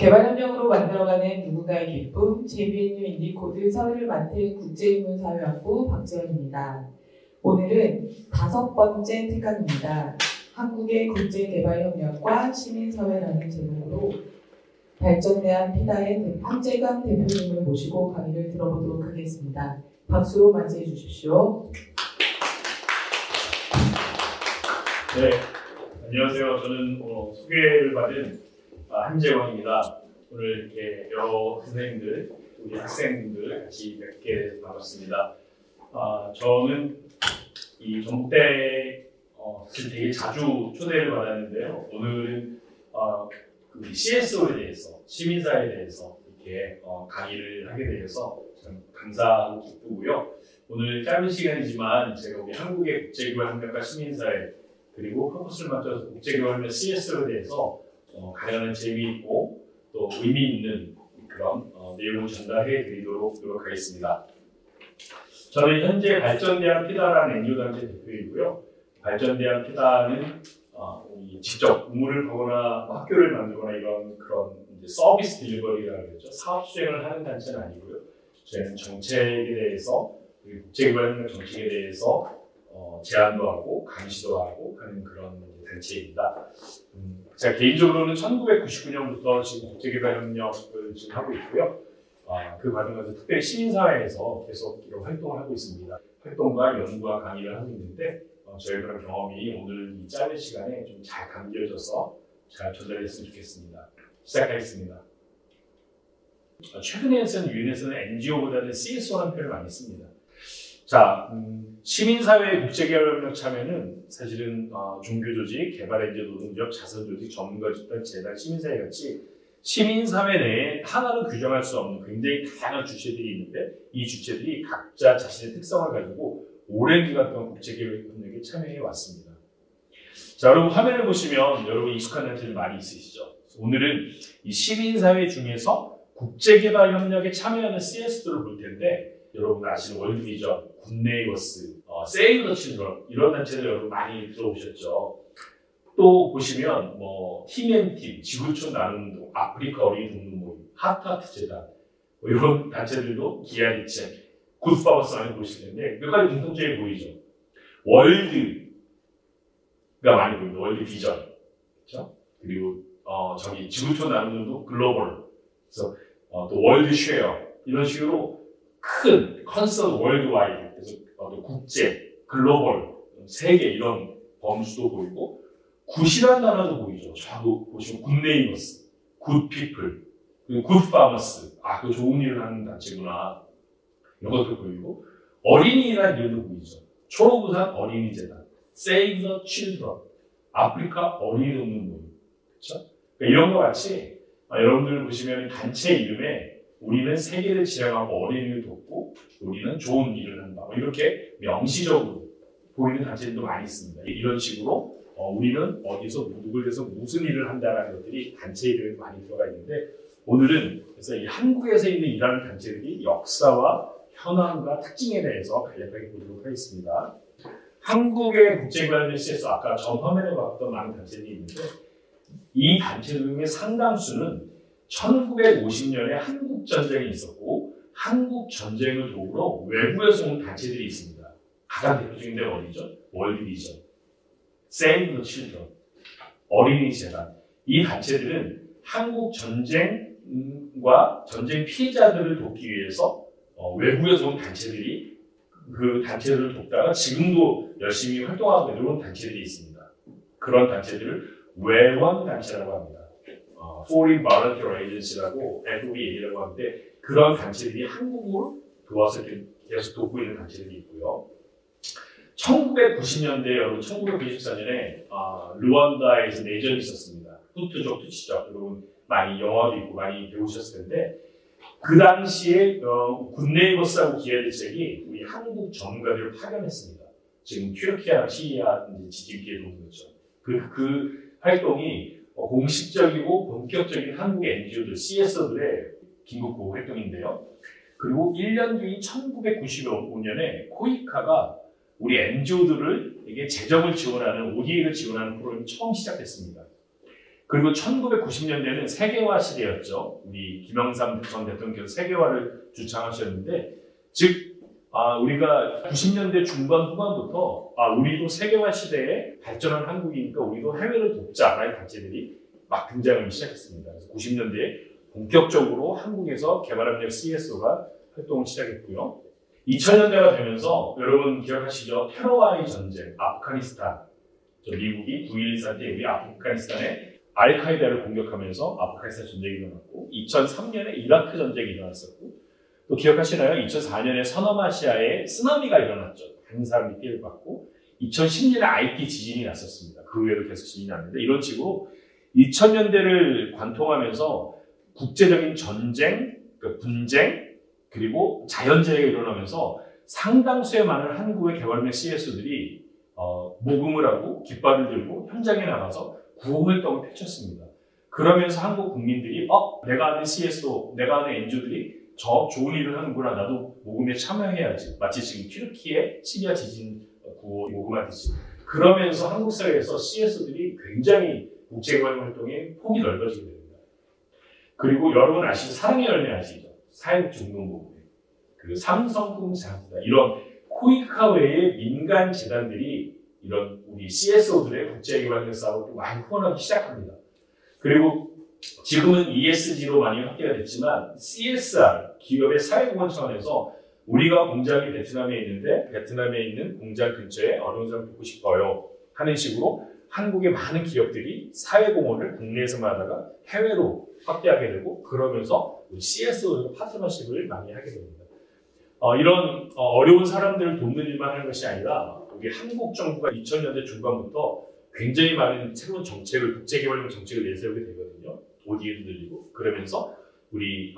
개발협력으로 만들어가는 누군가의 기쁨, JBNU 인디코드 사회를 맡은 국제인문사회학부 박재현입니다. 오늘은 5번째 특강입니다. 한국의 국제개발협력과 시민사회라는 제목으로 발전대한 피다의 황재강 대표님을 모시고 강의를 들어보도록 하겠습니다. 박수로 맞이해 주십시오. 네, 안녕하세요. 저는 소개를 받은 한재광입니다. 오늘 이렇게 여러 선생님들, 우리 학생분들 같이 뵙게 돼서 반갑습니다. 저는 이 전북대 사실 되게 자주 초대를 받았는데요. 오늘은 그 CSO에 대해서, 시민사회에 대해서 이렇게 강의를 하게 되어서 참 감사하고 기쁘고요. 오늘 짧은 시간이지만 제가 우리 한국의 국제개발협력과 시민사회 그리고 포커스를 맞춰서 국제개발협력 CSO에 대해서 가능한 재미있고 또 의미 있는 그런 내용을 전달해 드리도록 노력하겠습니다. 저는 현재 발전대한 피다라는 NGO 단체 대표이고요. 발전대한 피다는 직접 공부를 하거나 학교를 만들거나 이런 그런 이제 서비스 딜리버리라고 그러죠. 사업 수행을 하는 단체는 아니고요. 저희는 정책에 대해서 국제개발협력 정책에 대해서 제안도 하고 감시도 하고 하는 그런 단체입니다. 제가 개인적으로는 1999년부터 지금 국제개발협력을 지금 하고 있고요. 그 과정에서 특별히 시민사회에서 계속 이런 활동을 하고 있습니다. 활동과 연구와 강의를 하고 있는데 저희 그런 경험이 오늘 이 짧은 시간에 좀 잘 감겨져서 잘 전달했으면 좋겠습니다. 시작하겠습니다. 최근에는 유엔에서는 NGO보다는 CSO라는 표현을 많이 씁니다. 자, 시민사회 국제개발협력 참여는 사실은 종교조직, 개발엔지오, 노동조합, 자선조직, 전문가 집단, 재단, 시민사회 같이 시민사회 내에 하나로 규정할 수 없는 굉장히 다양한 주체들이 있는데 이 주체들이 각자 자신의 특성을 가지고 오랜 기간 동안 국제개발협력에 참여해 왔습니다. 자, 여러분 화면을 보시면 여러분 익숙한 단체들 많이 있으시죠? 오늘은 이 시민사회 중에서 국제개발협력에 참여하는 CS들을 볼 텐데 여러분 아시는 월드비전, 굿네이버스, 세이브 더 칠드런 이런 단체들 여러분 많이 들어보셨죠? 또 보시면 팀앤팀, 지구촌 나눔운동, 아프리카 어린이 동물 모임, 하트하트 재단 이런 단체들도 기아리체, 굿파버스 많이 보실 텐데 몇 가지 공통점이 보이죠? 월드가 많이 보입니다. 월드비전, 그렇죠? 그리고 저기 지구촌 나눔운동도 글로벌, 그래서 또 월드쉐어 이런 식으로 큰 컨서트 월드와이드, 그래서 국제, 글로벌, 세계 이런 범주도 보이고 굿이라는 단어도 보이죠. 저도 보시면 굿네이버스, 굿피플, 그리고 굿파머스, 그 좋은 일을 하는 단체구나 이런 것도 보이고 어린이라는 이름도 보이죠. 초록우산 어린이재단, Save the Children, 아프리카 어린이 동물 모임, 그렇죠? 그러니까 이런 것 같이 여러분들 보시면 단체 이름에 우리는 세계를 지향하고 어린이를 돕고 우리는 좋은 일을 한다. 이렇게 명시적으로 보이는 단체들도 많이 있습니다. 이런 식으로 우리는 어디서 누구를 위해서 무슨 일을 한다라는 것들이 단체 이름에 많이 들어가 있는데 오늘은 그래서 이 한국에서 있는 일하는 단체들이 역사와 현황과 특징에 대해서 간략하게 보도록 하겠습니다. 한국의 국제개발협력 CS 아까 전 화면에 봤던 많은 단체들이 있는데 이 단체들 중에 상당수는 1950년에 한국전쟁이 있었고 한국전쟁을 도우러 외부에서 온 단체들이 있습니다. 가장 대표적인 데가 어디죠? 월드비전, Save the Children, 어린이재단. 이 단체들은 한국전쟁과 전쟁 피해자들을 돕기 위해서 외부에서 온 단체들이 그 단체들을 돕다가 지금도 열심히 활동하고 있는 단체들이 있습니다. 그런 단체들을 외원단체라고 합니다. Foreign Volunteer Agency라고 FVA라고 하는데 그런 단체들이 한국을 도와서 계속 돕고 있는 단체들이 있고요. 1990년대 여러분 1994년에 루안다에서 내전이 있었습니다. 후투족, 투치족 여러분 많이 영화도 있고 많이 배우셨을 텐데 그 당시에 굿네이버스하고 기아리책이 우리 한국 전문가들을 파견했습니다. 지금 튀르키예나 시리아 지진 피해 동물이죠. 그 활동이 공식적이고 본격적인 한국의 NGO들, CSO들의 긴급 활동인데요. 그리고 1년 뒤인 1995년에 코이카가 우리 NGO들을 이게 재정을 지원하는 ODA를 지원하는 프로그램이 처음 시작됐습니다. 그리고 1990년대는 세계화 시대였죠. 우리 김영삼 전 대통령께서 세계화를 주창하셨는데, 즉 우리가 90년대 중반 후반부터 우리도 세계화 시대에 발전한 한국이니까 우리도 해외를 돕자라는 단체들이 막 등장하기 시작했습니다. 그래서 90년대에 본격적으로 한국에서 개발협력 CSO가 활동을 시작했고요. 2000년대가 되면서 여러분 기억하시죠? 테러와의 전쟁, 아프가니스탄. 미국이 9.11 때 우리 아프가니스탄에 알카이다를 공격하면서 아프가니스탄 전쟁이 일어났고, 2003년에 이라크 전쟁이 일어났었고, 또 기억하시나요? 2004년에 서남아시아에 쓰나미가 일어났죠. 많은 사람들이 피해를 받고, 2010년에 IT 지진이 났었습니다. 그 후에도 계속 지진이 났는데, 이런 식으로 2000년대를 관통하면서 국제적인 전쟁, 분쟁, 그리고 자연재해가 일어나면서 상당수의 많은 한국의 개발협력 CSO들이 모금을 하고 깃발을 들고 현장에 나가서 구호활동을 펼쳤습니다. 그러면서 한국 국민들이 내가 아는 CSO, 내가 아는 NGO들이 저 좋은 일을 하는구나, 나도 모금에 참여해야지. 마치 지금 튀르키예 시리아 지진 구호 모금하듯이. 그러면서 한국 사회에서 CSO들이 굉장히 국제개발 활동의 폭이 넓어지게 됩니다. 그리고 여러분 아시죠? 사랑의 열매 아시죠? 사회복지운동본부에 그 삼성풍장사 이런 코이카 외의 민간 재단들이 이런 우리 CSO들의 국제개발력 사업을 많이 후원하기 시작합니다. 그리고 지금은 ESG로 많이 확대가 됐지만 CSR, 기업의 사회공헌 차원에서 우리가 공장이 베트남에 있는데 베트남에 있는 공장 근처에 어느 공장 듣고 싶어요 하는 식으로 한국의 많은 기업들이 사회공헌을 국내에서만 하다가 해외로 확대하게 되고, 그러면서 CSO 파트너십을 많이 하게 됩니다. 이런 어려운 사람들을 돕는 일만 하는 것이 아니라 우리 한국 정부가 2000년대 중반부터 굉장히 많은 새로운 정책을, 국제개발력 정책을 내세우게 되거든요. ODA도 늘리고. 그러면서 우리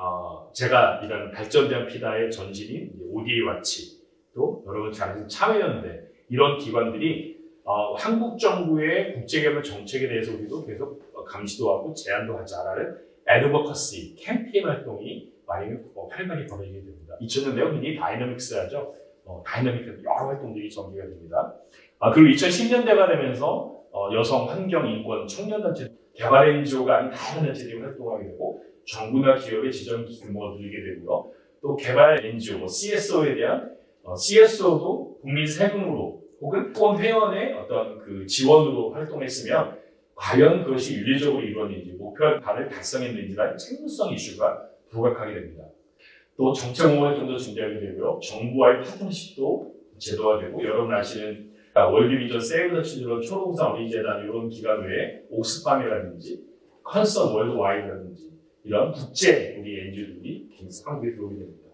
제가 일하는 발전대한 피다의 전신인 ODA 와치, 또 여러분 잘 아시는 참여연대, 이런 기관들이 한국 정부의 국제개발 정책에 대해서 우리도 계속 감시도 하고 제안도 하자라는 애드버커시 캠페인 활동이 많이 활발히 벌어지게 됩니다. 2000년대는 흔히 다이너믹스 하죠. 다이너믹한 여러 활동들이 전개가 됩니다. 그리고 2010년대가 되면서 여성, 환경, 인권, 청년단체, 개발 NGO가 아닌 다양한 단체들이 활동하게 되고, 정부나 기업의 지정 규모가 늘게 되고요. 또 개발 NGO, CSO에 대한 CSO도 국민 세금으로 혹은 후원 회원의 어떤 그 지원으로 활동했으면 과연 그것이 윤리적으로 이루어졌는지, 목표를 달성했는지라는 책무성 이슈가 부각하게 됩니다. 또 정책 공헌 활동도 준비하게 되고요. 정부와의 파트너십도 제도화되고, 여러분 아시는 월드비전, 세이브 더 칠드런, 초록우산 어린이재단 이런 기관 외에 옥스팜이라든지 컨선 월드와이드라든지 이런 국제 우리 NGO들이 한국에 들어오게 됩니다.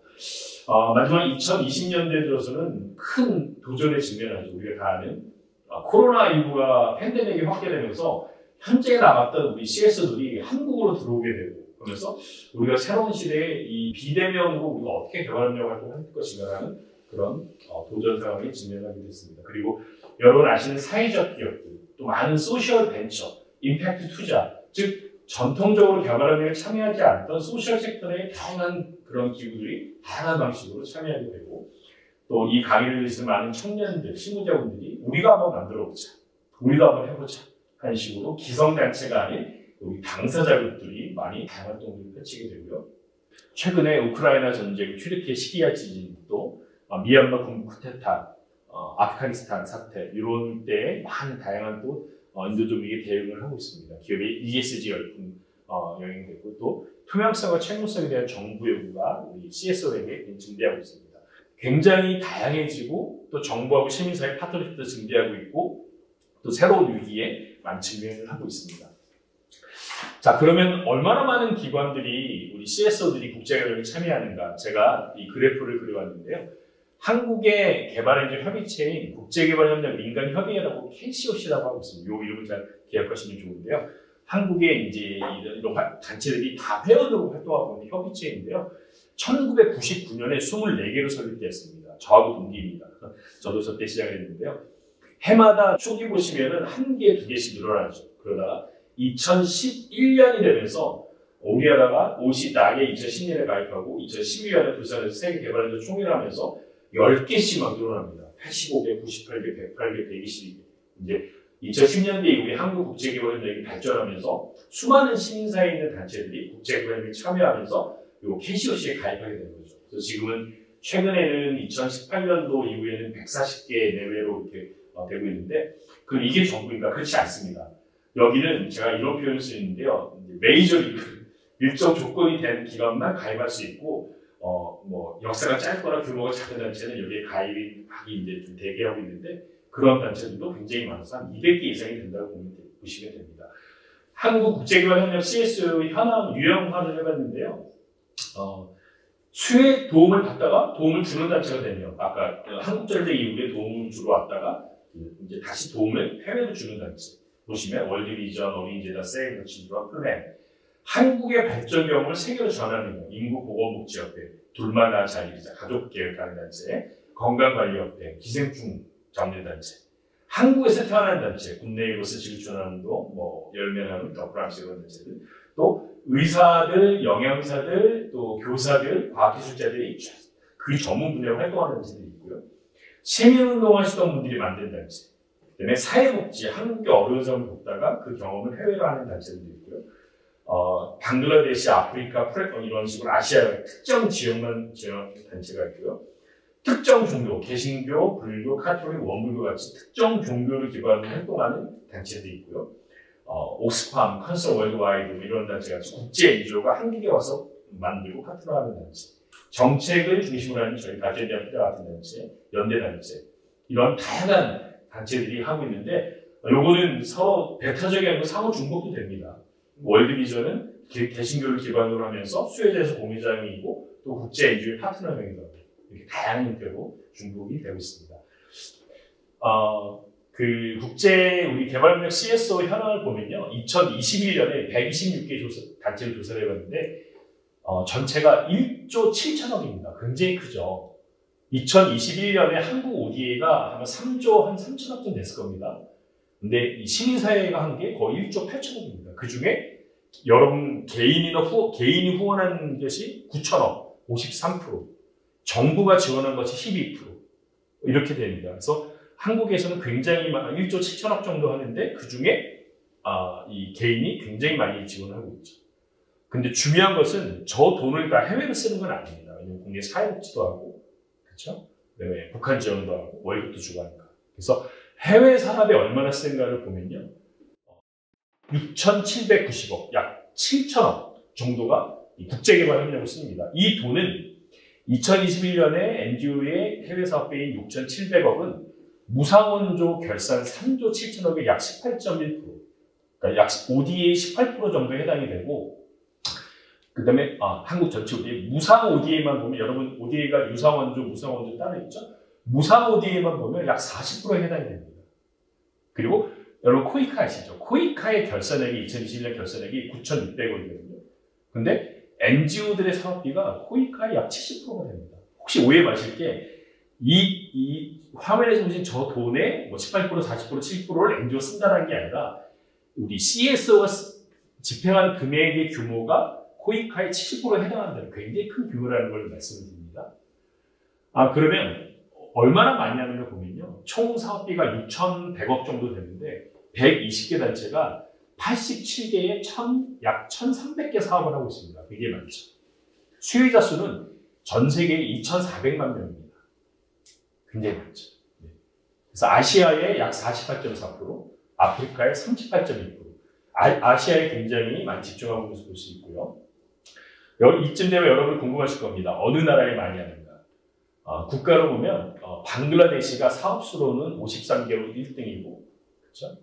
마지막 2020년대 들어서는 큰 도전에 직면하죠. 우리가 다 아는 코로나19가 팬데믹이 확대되면서 현재에 남았던 우리 CS들이 한국으로 들어오게 되고, 그러면서 우리가 새로운 시대에 이 비대면으로 우리가 어떻게 개발협력 활동을 할 것인가라는 그런 도전 상황에 직면하게 됐습니다. 그리고 여러분 아시는 사회적 기업들, 또 많은 소셜 벤처, 임팩트 투자, 즉 전통적으로 개발협력에 참여하지 않던 소셜 섹터의 다양한 그런 기구들이 다양한 방식으로 참여하게 되고, 또 이 강의를 듣는 많은 청년들, 실무자분들이 우리가 한번 만들어보자, 우리도 한번 해보자 하는 식으로 기성단체가 아닌 우리 당사자 그룹들이 많이 다양한 활동들을 펼치게 되고요. 최근에 우크라이나 전쟁, 튀르키예 시리아 지진, 또 미얀마 군부 쿠데타, 아프가니스탄 사태, 이런 때에 많은 다양한 또 인도주의에 대응을 하고 있습니다. 기업의 ESG 열풍 영향되고, 또 투명성과 책무성에 대한 정부 요구가 우리 CSO에게 증대하고 있습니다. 굉장히 다양해지고, 또 정부하고 시민사회 파트너십도 증대하고 있고, 또 새로운 위기에 많은 직면을 하고 있습니다. 자, 그러면 얼마나 많은 기관들이, 우리 CSO들이 국제개발에 참여하는가, 제가 이 그래프를 그려왔는데요. 한국의 개발엔지오 협의체인 국제개발협력 민간협의회라고 KCOC라고 하고 있습니다. 이 이름을 잘 기억하시면 좋은데요. 한국의 이제 이런 단체들이 다 회원으로 활동하고 있는 협의체인데요. 1999년에 24개로 설립되었습니다. 저하고 동기입니다. 저도 저때 시작했는데요. 해마다 초기 보시면은 1개, 2개씩 늘어나죠. 그러다가 2011년이 되면서 우리나라가 OECD 2010년에 가입하고 2012년에 부산에서 세계개발연구 총회하면서 10개씩 막 늘어납니다. 85개, 98개, 108개, 122개. 이제 2010년대 이후에 한국국제개발협력이 발전하면서 수많은 시민사회에 있는 단체들이 국제개발협력에 참여하면서 요 KCOC에 가입하게 된 거죠. 그래서 지금은 최근에는 2018년도 이후에는 140개 내외로 이렇게 되고 있는데 이게 전부인가? 그렇지 않습니다. 여기는 제가 이런 표현을 쓰는데요. 메이저 리그, 일정 조건이 된 기관만 가입할 수 있고 뭐 역사가 짧거나 규모가 작은 단체는 여기에 가입이 이제 좀 대기하고 있는데 그런 단체들도 굉장히 많아서 한 200개 이상이 된다고 보시면 됩니다. 한국국제개발협력 CSO의 현황 유형화를 해봤는데요. 수혜에 도움을 받다가 도움을 주는 단체가 되네요. 아까 한국전쟁 이후에 도움을 주러 왔다가 이제 다시 도움을 해외로 주는 단체. 보시면 월드비전, 어린이재단, 세이브 더 칠드런, 플랜. 한국의 발전 경험을 세계로 전하는 인구보건복지협회, 둘만나 자유기자, 가족계획하는 단체, 건강관리협회, 기생충 잡는-단체, 한국에서 태어난 단체, 국내 이것을 질주하는 뭐 열매나는 더 프랑스 이런 단체들, 또 의사들, 영양사들, 또 교사들, 과학기술자들이 그 전문 분야로 활동하는 단체들이 있고요. 시민운동하시던 분들이 만든 단체, 그다음에 사회복지, 한국의 어려운 사람을 돕다가 그 경험을 해외로 하는 단체들도 있고요. 방글라데시, 아프리카, 이런 식으로 아시아 특정 지역만 지원 단체가 있고요. 특정 종교, 개신교, 불교, 카톨릭, 원불교 같이 특정 종교를 기반으로 활동하는 단체도 있고요. 옥스팜, 컨설 월드와이드 이런 단체 같이 국제 NGO가 한국에 와서 만들고 파트너하는 단체, 정책을 중심으로 하는 저희 가제대학 피자 같은 단체, 연대단체 이런 다양한 단체들이 하고 있는데 요거는 서로 배타적이 아니고 상호 중복도 됩니다. 월드비전은 개신교를 기반으로 하면서 수혜자에서 공유자형이고 또 국제 NGO의 파트너형이기도 합니다. 이렇게 다양한 형태로 중복이 되고 있습니다. 그 국제 우리 개발협력 CSO 현황을 보면요. 2021년에 126개 단체를 조사를 해봤는데 전체가 1조 7천억입니다. 굉장히 크죠. 2021년에 한국 ODA가 아마 3조 한 3천억 좀 됐을 겁니다. 근데 이 시민사회가 한 게 거의 1조 8천억입니다. 그 중에 여러분 개인이 후원한 것이 9천억, 53%, 정부가 지원한 것이 12% 이렇게 됩니다. 그래서 한국에서는 굉장히 1조 7천억 정도 하는데 그 중에 이 개인이 굉장히 많이 지원하고 있죠. 근데 중요한 것은 저 돈을 다 해외로 쓰는 건 아닙니다. 왜냐면 국내 사회복지도 하고, 그렇죠? 네, 북한 지원도 하고, 월급도 주고 하니까. 그래서 해외 산업에 얼마나 쓰는가를 보면요. 6,790억, 약 7천억 정도가 국제개발협력을 씁니다. 이 돈은 2021년에 NGO의 해외 사업비인 6,700억은 무상원조 결산 3조 7천억의 약 18.1%, 그러니까 약 ODA 18% 정도에 해당이 되고, 그 다음에 한국 전체 ODA, 무상 ODA만 보면 여러분 ODA가 유상원조, 무상원조 따로 있죠? 무상 ODA만 보면 약 40%에 해당이 됩니다. 그리고 여러분 코이카 아시죠? 코이카의 결산액이 2021년 결산액이 9,600억이거든요. 근데 NGO들의 사업비가 코이카의 약 70%가 됩니다. 혹시 오해 마실 게 이 화면에서 보신 저 돈의 뭐 18%, 40%, 70%를 NGO 쓴다는 게 아니라 우리 CSO가 집행한 금액의 규모가 코이카의 70%에 해당한다는 굉장히 큰 규모라는 걸 말씀을 드립니다. 그러면 얼마나 많이 하는가 보면요. 총 사업비가 6,100억 정도 되는데 120개 단체가 87개의 약 1,300개 사업을 하고 있습니다. 굉장히 많죠. 수혜자 수는 전 세계에 2,400만 명입니다. 굉장히 많죠. 그래서 아시아의 약 48.4%, 아프리카의 38.2%, 아시아에 굉장히 많이 집중하고 있는 것을 볼 수 있고요. 이쯤 되면 여러분 궁금하실 겁니다. 어느 나라에 많이 하는가? 국가로 보면 방글라데시가 사업수로는 53개로 1등이고, 그렇죠?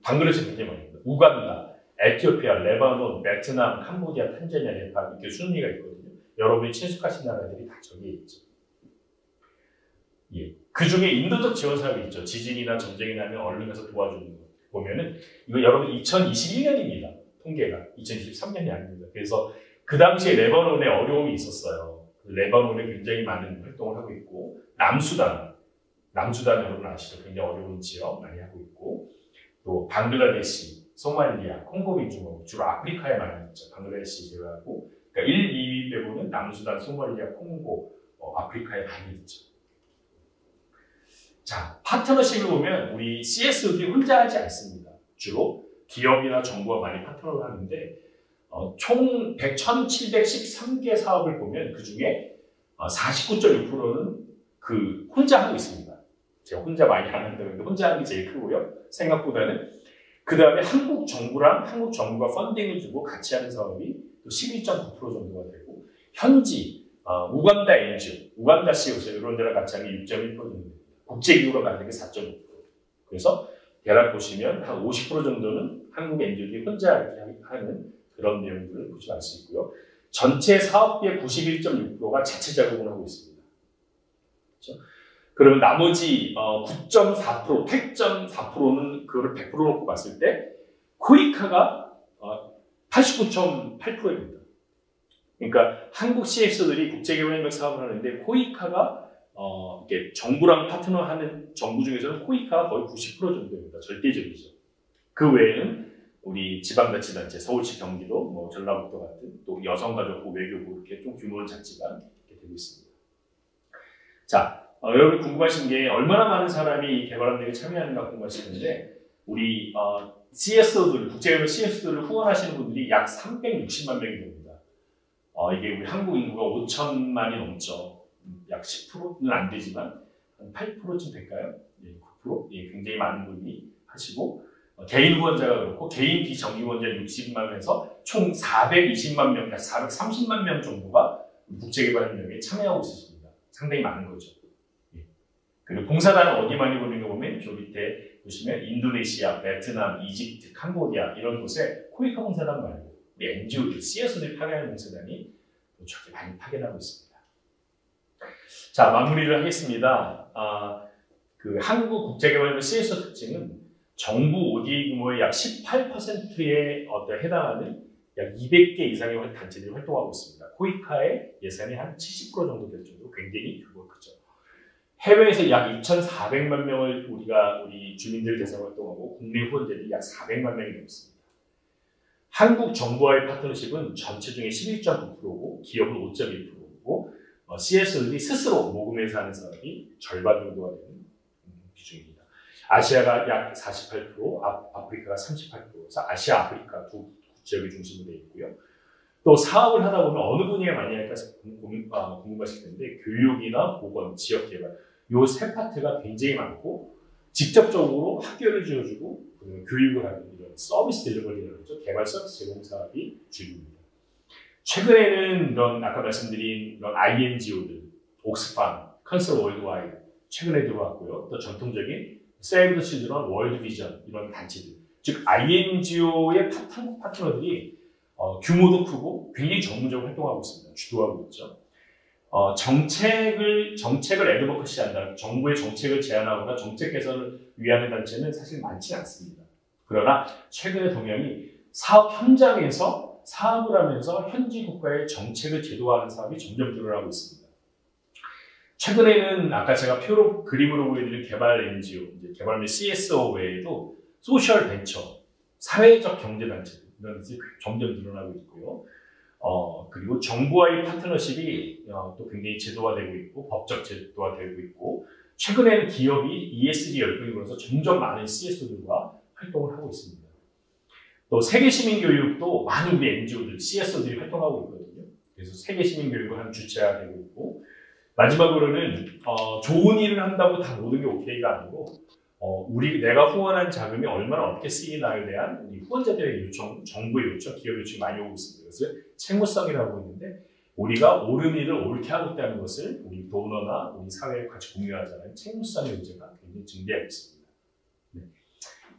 방글라데시 굉장히 많이 합니다. 우간다, 에티오피아, 레바논, 베트남, 캄보디아, 탄자니아, 네팔 이렇게 순위가 있거든요. 여러분이 친숙하신 나라들이 다 저기에 있죠. 예. 그 중에 인도적 지원 사업이 있죠. 지진이나 전쟁이 나면 얼른 가서 도와주는 거 보면은 이거 여러분 2021년입니다. 통계가 2023년이 아닙니다. 그래서 그 당시에 레바논에 어려움이 있었어요. 레바논에 굉장히 많은 활동을 하고 있고 남수단 여러분 아시죠? 굉장히 어려운 지역 많이 하고 있고 또 방글라데시, 소말리아, 콩고 민주공화국 주로 아프리카에 많이 있죠. 방글라데시 제외하고 그러니까 1, 2위 빼고는 남수단, 소말리아, 콩고, 아프리카에 많이 있죠. 자, 파트너십을 보면 우리 CSO들이 혼자 하지 않습니다. 주로 기업이나 정부와 많이 파트너를 하는데 총 1,713개 사업을 보면 그 중에 49.6%는 혼자 하고 있습니다. 제가 혼자 많이 안 한다는데 혼자 하는 게 제일 크고요. 생각보다는. 그 다음에 한국 정부가 펀딩을 주고 같이 하는 사업이 또 11.9% 정도가 되고 현지 우간다 NGO, 우간다 COC 이런 데랑 같이 하는 게 6.1% 정도 됩니다. 국제기구가 만든 게 4.5%. 그래서 대략 보시면 한 50% 정도는 한국 NGO들이 혼자 이렇게 하는 그런 내용들을 보시면 알 수 있고요. 전체 사업비의 91.6%가 자체 자금을 하고 있습니다. 그렇죠? 그러면 나머지 9.4%, 8.4%는 그거를 100% 놓고 봤을 때 코이카가 89.8%입니다. 그러니까 한국 CX들이 국제개발협력 사업을 하는데 코이카가 이렇게 정부랑 파트너하는 정부 중에서는 코이카가 거의 90% 정도입니다. 절대적이죠. 그 외에는 우리 지방자치단체, 서울시, 경기도, 뭐 전라북도 같은 또 여성가족부, 외교부 이렇게 좀 규모는 작지만 이렇게 되고 있습니다. 자, 여러분 궁금하신 게 얼마나 많은 사람이 개발협력에 참여하는가 궁금하실 텐데 우리 CSO들, 국제개발 CSO들을 후원하시는 분들이 약 360만 명이 됩니다. 이게 우리 한국 인구가 5천만이 넘죠. 약 10%는 안 되지만 한 8%쯤 될까요? 예, 9%? 예, 굉장히 많은 분이 하시고 개인 후원자가 그렇고 개인 비정기 후원자 60만 명에서 총 420만 명, 약 430만 명 정도가 국제개발협력에 참여하고 있습니다. 상당히 많은 거죠. 예. 그리고 봉사단은 어디 많이 보는 거 보면 저 밑에 보시면 인도네시아, 베트남, 이집트, 캄보디아 이런 곳에 코이카 봉사단 말고 우리 NGO들, CSO들이 파견하는 봉사단이 저렇게 많이 파견하고 있습니다. 자, 마무리를 하겠습니다. 한국 국제개발협력 CSO 특징은 정부 ODA 규모의 약 18%에 해당하는 약 200개 이상의 단체들이 활동하고 있습니다. 코이카의 예산이 한 70% 정도 될 정도로 굉장히 규모가 크죠. 해외에서 약 2,400만 명을 우리 주민들 대상으로 활동하고 국내 후원자들이 약 400만 명이 넘습니다. 한국 정부와의 파트너십은 전체 중에 11.9%고 기업은 5.1%고 CSO들이 스스로 모금해서 하는 사업이 절반 정도가 되는 비중입니다. 아시아가 약 48%, 아프리카가 38%에서 아시아, 아프리카 두 지역이 중심으로 되어 있고요. 또 사업을 하다 보면 어느 분야에 많이 할까 궁금하실 텐데 교육이나 보건, 지역개발 이 세 파트가 굉장히 많고 직접적으로 학교를 지어주고 교육을 하는 이런 서비스 딜리버리라고 하죠. 개발 서비스 제공 사업이 주입니다. 최근에는 이런 아까 말씀드린 이런 INGO들, 옥스팜, 컨설 월드와이드 최근에 들어왔고요. 또 전통적인 세이브 더 칠드런, 월드 비전 이런 단체들, 즉 INGO의 한국 파트너들이 규모도 크고 굉장히 전문적으로 활동하고 있습니다. 주도하고 있죠. 정책을 애드버커시한다. 정부의 정책을 제안하거나 정책 개선을 위하는 단체는 사실 많지는 않습니다. 그러나 최근의 동향이 사업 현장에서 사업을 하면서 현지 국가의 정책을 제도화하는 사업이 점점 늘어나고 있습니다. 최근에는 아까 제가 그림으로 보여드린 개발 NGO, 개발협력 CSO 외에도 소셜 벤처, 사회적 경제단체들 이런 것이 점점 늘어나고 있고요. 그리고 정부와의 파트너십이 또 굉장히 제도화되고 있고 법적 제도화되고 있고 최근에는 기업이 ESG 열풍이 불어서 점점 많은 CSO들과 활동을 하고 있습니다. 또 세계시민교육도 많은 우리 NGO들, CSO들이 활동하고 있거든요. 그래서 세계시민교육을 하는 주체가 되고 있고 마지막으로는 좋은 일을 한다고 다 모든 게 오케이가 아니고 내가 후원한 자금이 얼마나 어떻게 쓰이나에 대한 우리 후원자들의 요청, 정부의 요청, 기업의 요청이 많이 오고 있습니다. 그래서 채무성이라고 있는데 우리가 옳은 일을 옳게 하고 있다는 것을 우리 도너나 우리 사회에 같이 공유하자는 채무성의 문제가 굉장히 증대하고 있습니다. 네.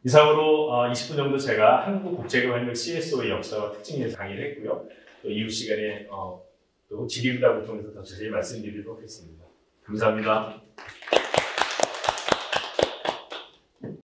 이상으로 20분 정도 제가 한국 국제개발협력 CSO의 역사와 특징에 대해서 강의를 했고요. 또 이후 시간에 또 질의응답을 통해서 더 자세히 말씀드리도록 하겠습니다. 감사합니다.